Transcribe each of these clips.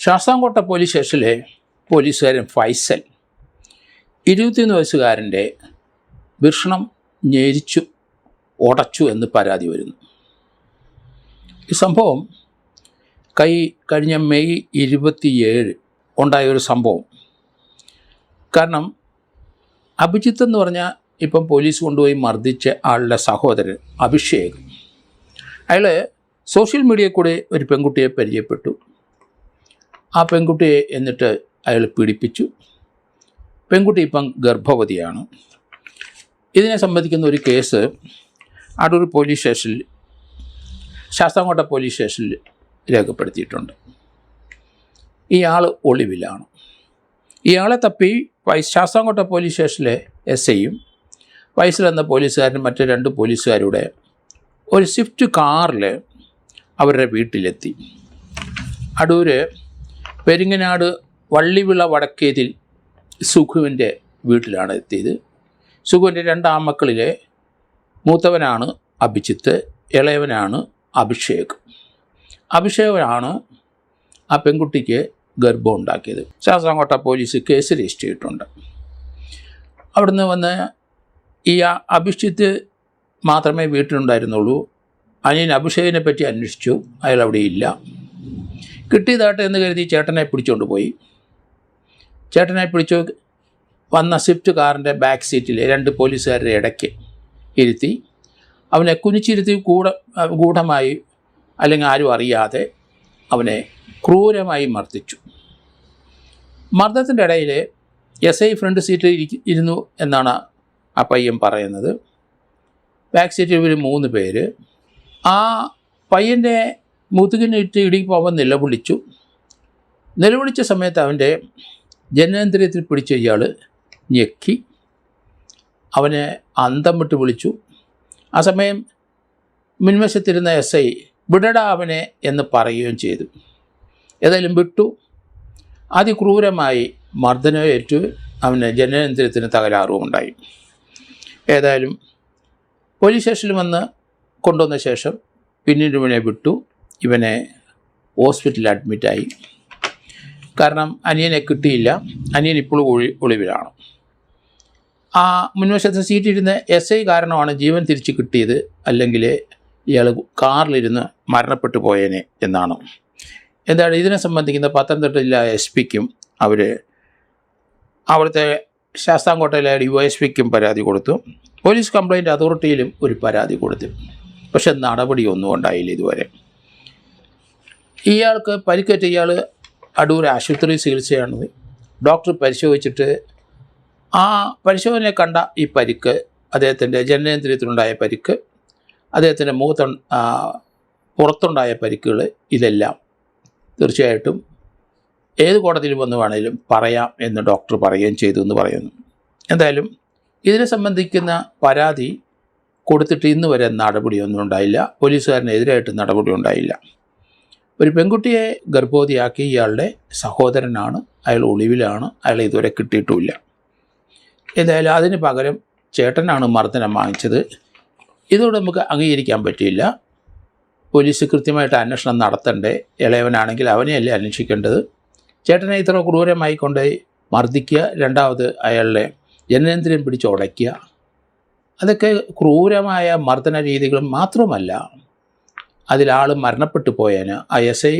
Sasthamkotta police സ്റ്റേഷനിലെ പോലീസുകാരൻ ഫൈസൽ 21 വയസ്സുകാരൻ്റെ വൃഷണം ഞെരിച്ചു ഉടച്ചു എന്ന് പരാതി വരുന്നു. ഈ സംഭവം കഴിഞ്ഞ മെയ് 27 ഉണ്ടായ ഒരു സംഭവം. കാരണം അഭിജിത്ത് എന്ന് പറഞ്ഞാൽ ഇപ്പം പോലീസ് കൊണ്ടുപോയി മർദ്ദിച്ച ആളുടെ സഹോദരൻ അഭിഷേക്, അയാൾ സോഷ്യൽ മീഡിയയിൽ കൂടെ ഒരു പെൺകുട്ടിയെ പരിചയപ്പെട്ടു. ആ പെൺകുട്ടിയെ എന്നിട്ട് അയാൾ പീഡിപ്പിച്ചു. പെൺകുട്ടി ഇപ്പം ഗർഭവതിയാണ്. ഇതിനെ സംബന്ധിക്കുന്ന ഒരു കേസ് അടൂർ പോലീസ് സ്റ്റേഷനിൽ, ശാസ്താംകോട്ട പോലീസ് സ്റ്റേഷനിൽ രേഖപ്പെടുത്തിയിട്ടുണ്ട്. ഇയാൾ ഒളിവിലാണ്. ഇയാളെ തപ്പി ശാസ്താംകോട്ട പോലീസ് സ്റ്റേഷനിലെ SIയും ഫൈസൽ എന്ന പോലീസുകാരനും മറ്റ് 2 പോലീസുകാരുടെ ഒരു സ്വിഫ്റ്റ് കാറിൽ അവരുടെ വീട്ടിലെത്തി. അടൂർ പെരിങ്ങനാട് വള്ളിവിള വടക്കേതിൽ സുഖുവിൻ്റെ വീട്ടിലാണ് എത്തിയത്. സുഖുവിൻ്റെ 2 ആൺമക്കളിലെ മൂത്തവനാണ് അഭിജിത്ത്, ഇളയവനാണ് അഭിഷേക്. അഭിഷേകാണ് ആ പെൺകുട്ടിക്ക് ഗർഭം ഉണ്ടാക്കിയത്. ശാസ്താംകോട്ട പോലീസ് കേസ് രജിസ്റ്റർ ചെയ്തിട്ടുണ്ട്. അവിടുന്ന് വന്ന് ഈ അഭിജിത്ത് മാത്രമേ വീട്ടിലുണ്ടായിരുന്നുള്ളൂ. അനിയൻ അഭിഷേകിനെ പറ്റി അന്വേഷിച്ചു. അയാൾ അവിടെ ഇല്ല. കിട്ടിയതാട്ടെ എന്ന് കരുതി ചേട്ടനെ പിടിച്ചുകൊണ്ട് പോയി. ചേട്ടനെ പിടിച്ചു വന്ന സ്വിഫ്റ്റ് കാറിൻ്റെ ബാക്ക് സീറ്റിൽ 2 പോലീസുകാരുടെ ഇടയ്ക്ക് ഇരുത്തി അവനെ കുനിച്ചിരുത്തി ഗൂഢമായി, അല്ലെങ്കിൽ ആരും അറിയാതെ അവനെ ക്രൂരമായി മർദ്ദിച്ചു. മർദ്ദത്തിൻ്റെ ഇടയിൽ SI ഫ്രണ്ട് സീറ്റിൽ ഇരുന്നു എന്നാണ് ആ പയ്യൻ പറയുന്നത്. ബാക്ക് സീറ്റിൽ ഇവർ 3 പേര്. ആ പയ്യൻ്റെ മുതുകിനിട്ട് ഇടിപ്പോൾ അവൻ നിലവിളിച്ചു. നിലവിളിച്ച സമയത്ത് അവൻ്റെ ജനനേന്ദ്രിയത്തിൽ പിടിച്ച ഇയാൾ ഞെക്കി അവനെ അന്തം വിട്ട് വിളിച്ചു. ആ സമയം മുൻവശത്തിരുന്ന SI വിടടാ അവനെ എന്ന് പറയുകയും ചെയ്തു. ഏതായാലും വിട്ടു. അതിക്രൂരമായി മർദ്ദനമേറ്റു. അവന് ജനനേന്ദ്രിയത്തിന് തകരാറുമുണ്ടായി. ഏതായാലും പോലീസ് സ്റ്റേഷനിൽ വന്ന് കൊണ്ടുവന്ന ശേഷം പിന്നീട് ഇവനെ വിട്ടു. ഇവനെ ഹോസ്പിറ്റലിൽ അഡ്മിറ്റായി. കാരണം അനിയനെ കിട്ടിയില്ല. അനിയൻ ഇപ്പോഴും ഒളിവിലാണ്. ആ മുൻവശത്തെ സീറ്റിരുന്ന SI കാരണമാണ് ജീവൻ തിരിച്ച് കിട്ടിയത്. അല്ലെങ്കിൽ ഇയാൾ കാറിലിരുന്ന് മരണപ്പെട്ടു പോയേനെ എന്നാണ്. എന്താണ് ഇതിനെ സംബന്ധിക്കുന്ന പത്തനംതിട്ട SP-ക്കും അവിടുത്തെ ശാസ്താംകോട്ടയിലെ DYSP-ക്കും പരാതി കൊടുത്തു. പോലീസ് കംപ്ലയിൻറ്റ് അതോറിറ്റിയിലും ഒരു പരാതി കൊടുത്തു. പക്ഷെ നടപടിയൊന്നും ഉണ്ടായില്ല ഇതുവരെ. ഇയാൾക്ക് പരിക്കേറ്റ ഇയാൾ അടൂർ ആശുപത്രി ചികിത്സയാണ്. ഡോക്ടർ പരിശോധിച്ചിട്ട് ആ പരിശോധനയെ കണ്ട ഈ പരിക്ക്, അദ്ദേഹത്തിൻ്റെ ജനനേന്ദ്രിയത്തിലുണ്ടായ പരിക്ക്, അദ്ദേഹത്തിൻ്റെ പുറത്തുണ്ടായ പരിക്കുകൾ, ഇതെല്ലാം തീർച്ചയായിട്ടും ഏത് കോടതിയിൽ വന്ന് വേണമെങ്കിലും പറയാം എന്ന് ഡോക്ടർ പറയുകയും ചെയ്തു എന്ന് പറയുന്നു. എന്തായാലും ഇതിനെ സംബന്ധിക്കുന്ന പരാതി കൊടുത്തിട്ട് ഇന്ന് വരെ നടപടിയൊന്നും ഉണ്ടായില്ല. പോലീസുകാരനെതിരായിട്ട് നടപടി ഉണ്ടായില്ല. ഒരു പെൺകുട്ടിയെ ഗർഭവതിയാക്കി ഇയാളുടെ സഹോദരനാണ്. അയാൾ ഒളിവിലാണ്. അയാളെ ഇതുവരെ കിട്ടിയിട്ടുമില്ല. എന്തായാലും അതിന് പകരം ചേട്ടനാണ് മർദ്ദനം വാങ്ങിച്ചത്. ഇതോടെ നമുക്ക് അംഗീകരിക്കാൻ പറ്റില്ല. പോലീസ് കൃത്യമായിട്ട് അന്വേഷണം നടത്തണ്ടേ. ഇളയവനാണെങ്കിൽ അവനെയല്ലേ അന്വേഷിക്കേണ്ടത്. ചേട്ടനെ ഇത്ര ക്രൂരമായി കൊണ്ടുപോയി മർദ്ദിക്കുക, രണ്ടാമത് അയാളുടെ ജനനേന്ദ്രിയം പിടിച്ച് ഉടയ്ക്കുക, അതൊക്കെ ക്രൂരമായ മർദ്ദന രീതികൾ മാത്രമല്ല, അതിലാൾ മരണപ്പെട്ടു പോയേന്. ആ SI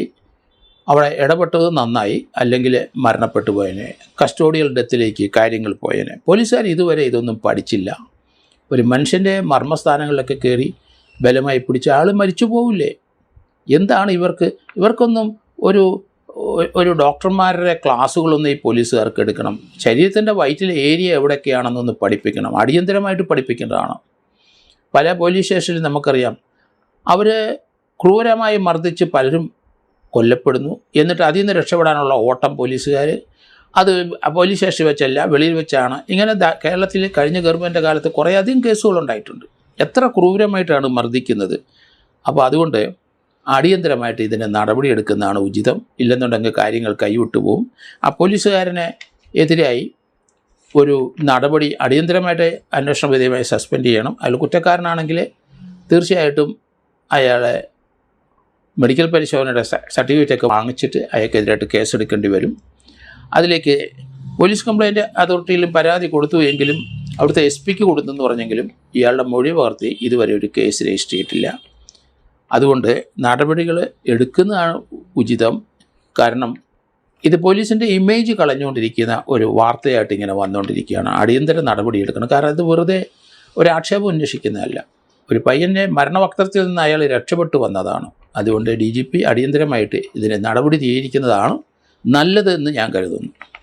അവിടെ ഇടപെട്ടത് നന്നായി, അല്ലെങ്കിൽ മരണപ്പെട്ടു പോയേനെ, കസ്റ്റോഡിയൽ ഡെത്തിലേക്ക് കാര്യങ്ങൾ പോയേനെ. പോലീസുകാർ ഇതുവരെ ഇതൊന്നും പഠിച്ചില്ല. ഒരു മനുഷ്യൻ്റെ മർമ്മസ്ഥാനങ്ങളിലൊക്കെ കയറി ബലമായി പിടിച്ച ആൾ മരിച്ചു പോവില്ലേ? എന്താണ് ഇവർക്കൊന്നും ഒരു ഡോക്ടർമാരുടെ ക്ലാസ്സുകളൊന്നും ഈ പോലീസുകാർക്ക് എടുക്കണം. ശരീരത്തിൻ്റെ വയറ്റിലെ ഏരിയ എവിടെയൊക്കെയാണെന്നൊന്ന് പഠിപ്പിക്കണം. അടിയന്തരമായിട്ട് പഠിപ്പിക്കേണ്ടതാണ്. പല പോലീസ് സ്റ്റേഷനിൽ നമുക്കറിയാം, അവർ ക്രൂരമായി മർദ്ദിച്ച് പലരും കൊല്ലപ്പെടുന്നു. എന്നിട്ട് അതിൽ നിന്ന് രക്ഷപ്പെടാനുള്ള ഓട്ടം പോലീസുകാർ, അത് പോലീസ് സ്റ്റേഷനിൽ വെച്ചല്ല, വെളിയിൽ വെച്ചാണ്. ഇങ്ങനെ കേരളത്തിൽ കഴിഞ്ഞ ഗവൺമെൻറ് കാലത്ത് കുറേയധികം കേസുകളുണ്ടായിട്ടുണ്ട്. എത്ര ക്രൂരമായിട്ടാണ് മർദ്ദിക്കുന്നത്. അപ്പോൾ അതുകൊണ്ട് അടിയന്തരമായിട്ട് ഇതിന് നടപടിയെടുക്കുന്നതാണ് ഉചിതം. ഇല്ലെന്നുണ്ടെങ്കിൽ കാര്യങ്ങൾ കൈവിട്ടു പോവും. ആ പോലീസുകാരനെ എതിരായി ഒരു നടപടി അടിയന്തരമായിട്ട് അന്വേഷണ വിധേയമായി സസ്പെൻഡ് ചെയ്യണം. അയാൾ കുറ്റക്കാരനാണെങ്കിൽ തീർച്ചയായിട്ടും അയാളെ മെഡിക്കൽ പരിശോധനയുടെ സർട്ടിഫിക്കറ്റൊക്കെ വാങ്ങിച്ചിട്ട് അയാൾക്കെതിരായിട്ട് കേസെടുക്കേണ്ടി വരും. അതിലേക്ക് പോലീസ് കംപ്ലയിൻറ്റ് അതോറിറ്റിയിലും പരാതി കൊടുത്തു എങ്കിലും അവിടുത്തെ SP കൊടുത്തെന്ന് പറഞ്ഞെങ്കിലും ഇയാളുടെ മൊഴി പകർത്തി ഇതുവരെ ഒരു കേസ് രജിസ്റ്റർ ചെയ്തിട്ടില്ല. അതുകൊണ്ട് നടപടികൾ എടുക്കുന്നതാണ് ഉചിതം. കാരണം ഇത് പോലീസിൻ്റെ ഇമേജ് കളഞ്ഞുകൊണ്ടിരിക്കുന്ന ഒരു വാർത്തയായിട്ട് ഇങ്ങനെ വന്നുകൊണ്ടിരിക്കുകയാണ്. അടിയന്തര നടപടി എടുക്കണം. കാരണം ഇത് വെറുതെ ഒരു ആക്ഷേപം അന്വേഷിക്കുന്നതല്ല. ഒരു പയ്യൻ്റെ മരണവക്തത്തിൽ നിന്ന് അയാൾ രക്ഷപ്പെട്ടു വന്നതാണ്. അതുകൊണ്ട് DGP അടിയന്തരമായിട്ട് ഇതിന് നടപടി സ്വീകരിക്കുന്നതാണ് നല്ലതെന്ന് ഞാൻ കരുതുന്നു.